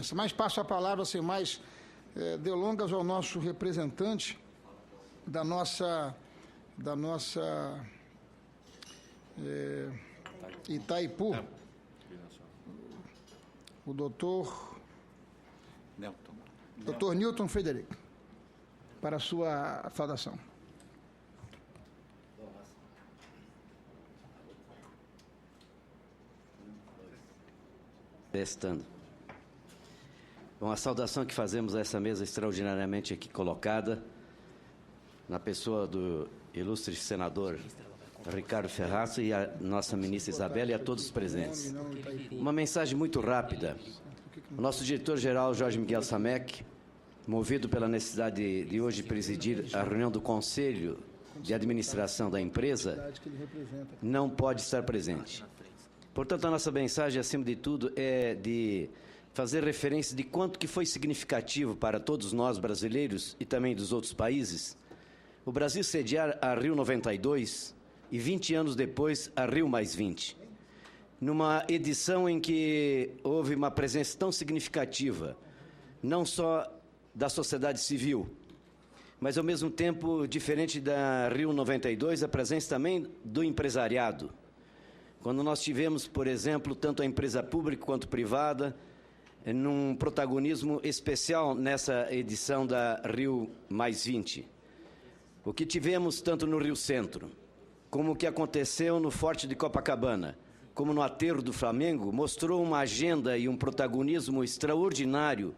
presença. Mas passo a palavra, sem mais delongas, ao nosso representante da nossa Itaipu, o doutor Newton Frederico, para a sua saudação. Testando. Bom, a saudação que fazemos a essa mesa extraordinariamente aqui colocada, na pessoa do ilustre senador Ricardo Ferraz e a nossa ministra Isabela e a todos os presentes. Uma mensagem muito rápida. O nosso diretor-geral, Jorge Miguel Samek, movido pela necessidade de hoje presidir a reunião do Conselho de Administração da empresa, não pode estar presente. Portanto, a nossa mensagem, acima de tudo, é de fazer referência de quanto que foi significativo para todos nós brasileiros e também dos outros países o Brasil sediar a Rio 92 e 20 anos depois a Rio mais 20, numa edição em que houve uma presença tão significativa, não só da sociedade civil, mas ao mesmo tempo, diferente da Rio 92, a presença também do empresariado. Quando nós tivemos, por exemplo, tanto a empresa pública quanto privada, num protagonismo especial nessa edição da Rio mais 20. O que tivemos tanto no Rio Centro, como o que aconteceu no Forte de Copacabana, como no Aterro do Flamengo, mostrou uma agenda e um protagonismo extraordinário,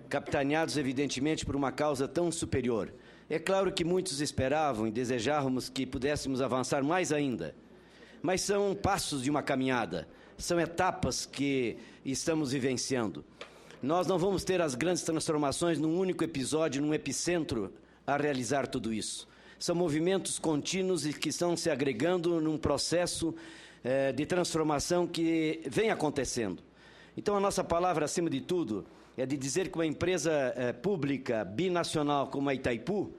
capitaneados, evidentemente, por uma causa tão superior. É claro que muitos esperavam e desejávamos que pudéssemos avançar mais ainda, mas são passos de uma caminhada, são etapas que estamos vivenciando. Nós não vamos ter as grandes transformações num único episódio, num epicentro, a realizar tudo isso. São movimentos contínuos e que estão se agregando num processo de transformação que vem acontecendo. Então, a nossa palavra, acima de tudo, é de dizer que uma empresa pública binacional como a Itaipu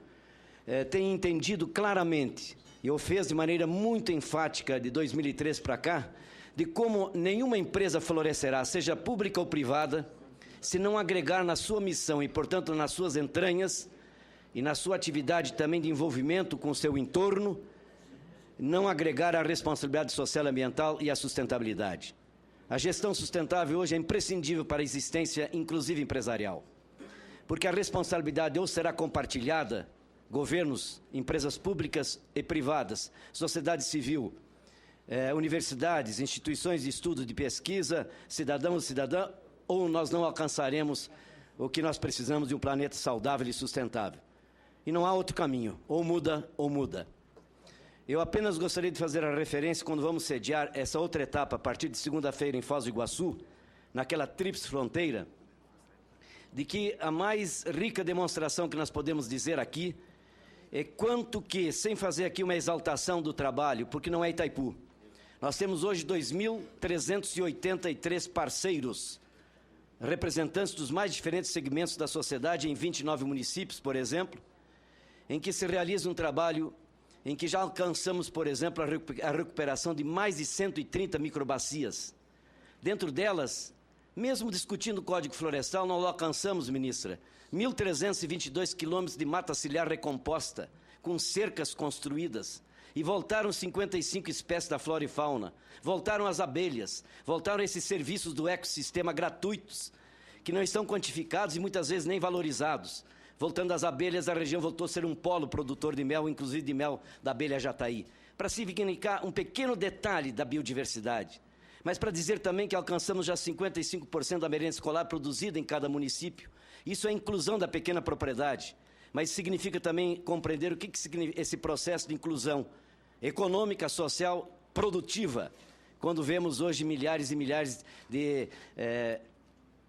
tem entendido claramente, e o fez de maneira muito enfática de 2003 para cá, de como nenhuma empresa florescerá, seja pública ou privada, se não agregar na sua missão e, portanto, nas suas entranhas e na sua atividade também de envolvimento com o seu entorno, não agregar a responsabilidade social e ambiental e a sustentabilidade. A gestão sustentável hoje é imprescindível para a existência, inclusive empresarial, porque a responsabilidade ou será compartilhada, governos, empresas públicas e privadas, sociedade civil, universidades, instituições de estudo, de pesquisa, cidadãos e cidadãs, ou nós não alcançaremos o que nós precisamos de um planeta saudável e sustentável. E não há outro caminho, ou muda ou muda. Eu apenas gostaria de fazer a referência, quando vamos sediar essa outra etapa, a partir de segunda-feira em Foz do Iguaçu, naquela tríplice fronteira, de que a mais rica demonstração que nós podemos dizer aqui é quanto que, sem fazer aqui uma exaltação do trabalho, porque não é Itaipu, nós temos hoje 2.383 parceiros, representantes dos mais diferentes segmentos da sociedade em 29 municípios, por exemplo, em que se realiza um trabalho em que já alcançamos, por exemplo, a recuperação de mais de 130 microbacias. Dentro delas, mesmo discutindo o Código Florestal, nós alcançamos, ministra, 1.322 quilômetros de mata ciliar recomposta, com cercas construídas, e voltaram 55 espécies da flora e fauna, voltaram as abelhas, voltaram esses serviços do ecossistema gratuitos, que não estão quantificados e muitas vezes nem valorizados. Voltando às abelhas, a região voltou a ser um polo produtor de mel, inclusive de mel da abelha jataí. Para significar um pequeno detalhe da biodiversidade, mas para dizer também que alcançamos já 55% da merenda escolar produzida em cada município. Isso é a inclusão da pequena propriedade, mas significa também compreender o que significa esse processo de inclusão econômica, social, produtiva, quando vemos hoje milhares e milhares de...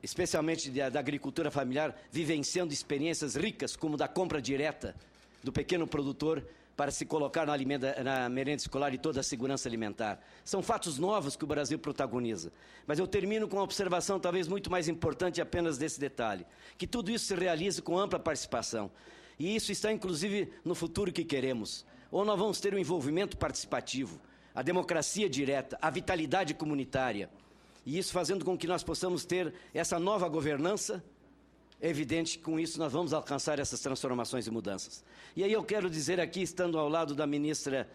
especialmente da agricultura familiar, vivenciando experiências ricas, como da compra direta do pequeno produtor para se colocar na merenda escolar e toda a segurança alimentar. São fatos novos que o Brasil protagoniza. Mas eu termino com uma observação talvez muito mais importante apenas desse detalhe, que tudo isso se realize com ampla participação. E isso está, inclusive, no futuro que queremos. Ou nós vamos ter um envolvimento participativo, a democracia direta, a vitalidade comunitária. E isso fazendo com que nós possamos ter essa nova governança. É evidente que com isso nós vamos alcançar essas transformações e mudanças. E aí eu quero dizer aqui, estando ao lado da ministra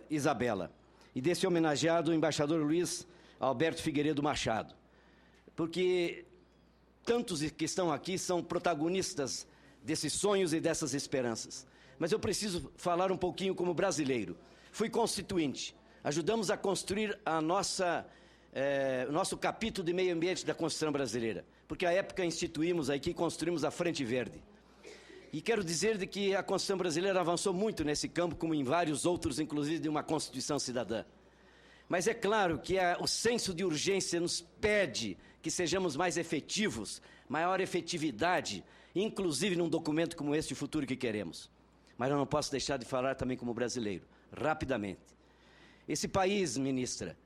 Isabela, e desse homenageado, o embaixador Luiz Alberto Figueiredo Machado, porque tantos que estão aqui são protagonistas desses sonhos e dessas esperanças. Mas eu preciso falar um pouquinho como brasileiro. Fui constituinte, ajudamos a construir a nosso capítulo de meio ambiente da Constituição brasileira, porque à época instituímos aqui, construímos a Frente Verde. E quero dizer de que a Constituição brasileira avançou muito nesse campo, como em vários outros, inclusive de uma Constituição cidadã. Mas é claro que o senso de urgência nos pede que sejamos mais efetivos, maior efetividade, inclusive num documento como este, o futuro que queremos. Mas eu não posso deixar de falar também como brasileiro, rapidamente. Esse país, ministra,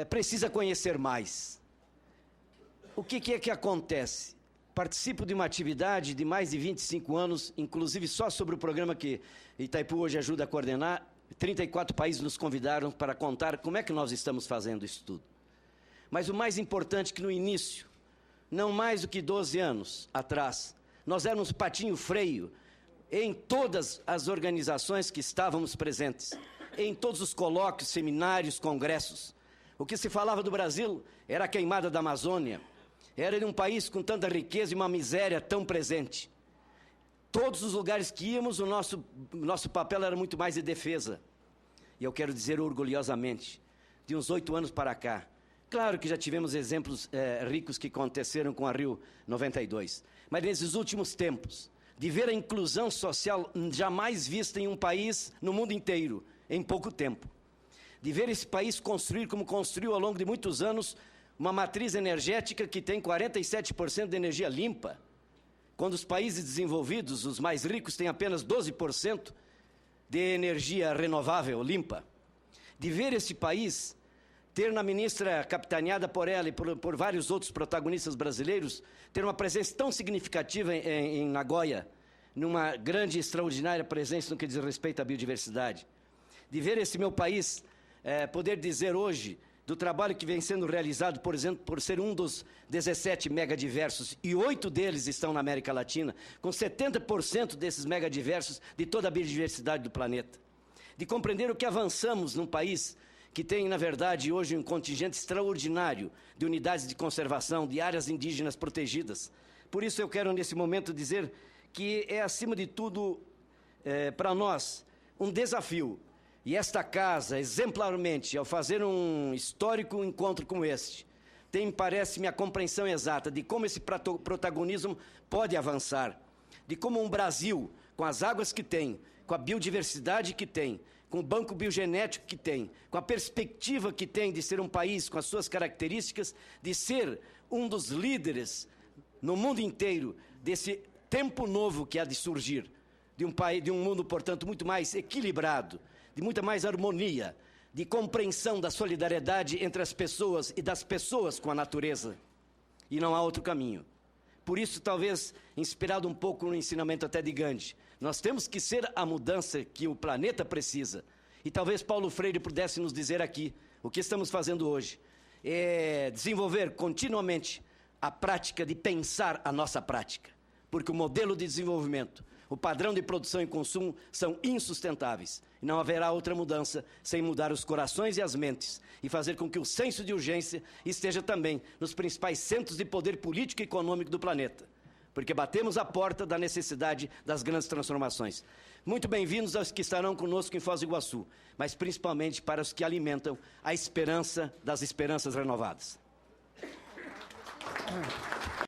precisa conhecer mais. O que é que acontece? Participo de uma atividade de mais de 25 anos, inclusive só sobre o programa que Itaipu hoje ajuda a coordenar. 34 países nos convidaram para contar como é que nós estamos fazendo isso tudo. Mas o mais importante é que no início, não mais do que 12 anos atrás, nós éramos patinho freio em todas as organizações que estávamos presentes, em todos os colóquios, seminários, congressos. O que se falava do Brasil era a queimada da Amazônia, era de um país com tanta riqueza e uma miséria tão presente. Todos os lugares que íamos, o nosso papel era muito mais de defesa. E eu quero dizer orgulhosamente, de uns 8 anos para cá, claro que já tivemos exemplos ricos que aconteceram com a Rio 92, mas nesses últimos tempos, de ver a inclusão social jamais vista em um país no mundo inteiro, em pouco tempo. De ver esse país construir, como construiu ao longo de muitos anos, uma matriz energética que tem 47% de energia limpa, quando os países desenvolvidos, os mais ricos, têm apenas 12% de energia renovável limpa. De ver esse país ter na ministra capitaneada por ela e por vários outros protagonistas brasileiros, ter uma presença tão significativa em Nagoya, numa grande e extraordinária presença no que diz respeito à biodiversidade. De ver esse meu país poder dizer hoje do trabalho que vem sendo realizado, por exemplo, por ser um dos 17 megadiversos, e 8 deles estão na América Latina, com 70% desses megadiversos de toda a biodiversidade do planeta. De compreender o que avançamos num país que tem, na verdade, hoje um contingente extraordinário de unidades de conservação, de áreas indígenas protegidas. Por isso eu quero, nesse momento, dizer que é, acima de tudo, para nós, um desafio. E esta casa, exemplarmente, ao fazer um histórico encontro como este, tem, parece-me, a compreensão exata de como esse protagonismo pode avançar, de como um Brasil, com as águas que tem, com a biodiversidade que tem, com o banco biogenético que tem, com a perspectiva que tem de ser um país com as suas características, de ser um dos líderes no mundo inteiro desse tempo novo que há de surgir, de um mundo, portanto, muito mais equilibrado, de muita mais harmonia, de compreensão da solidariedade entre as pessoas e das pessoas com a natureza. E não há outro caminho. Por isso, talvez, inspirado um pouco no ensinamento até de Gandhi, nós temos que ser a mudança que o planeta precisa. E talvez Paulo Freire pudesse nos dizer aqui, o que estamos fazendo hoje é desenvolver continuamente a prática de pensar a nossa prática. Porque o modelo de desenvolvimento, o padrão de produção e consumo são insustentáveis. E não haverá outra mudança sem mudar os corações e as mentes e fazer com que o senso de urgência esteja também nos principais centros de poder político e econômico do planeta. Porque batemos a porta da necessidade das grandes transformações. Muito bem-vindos aos que estarão conosco em Foz do Iguaçu, mas principalmente para os que alimentam a esperança das esperanças renovadas.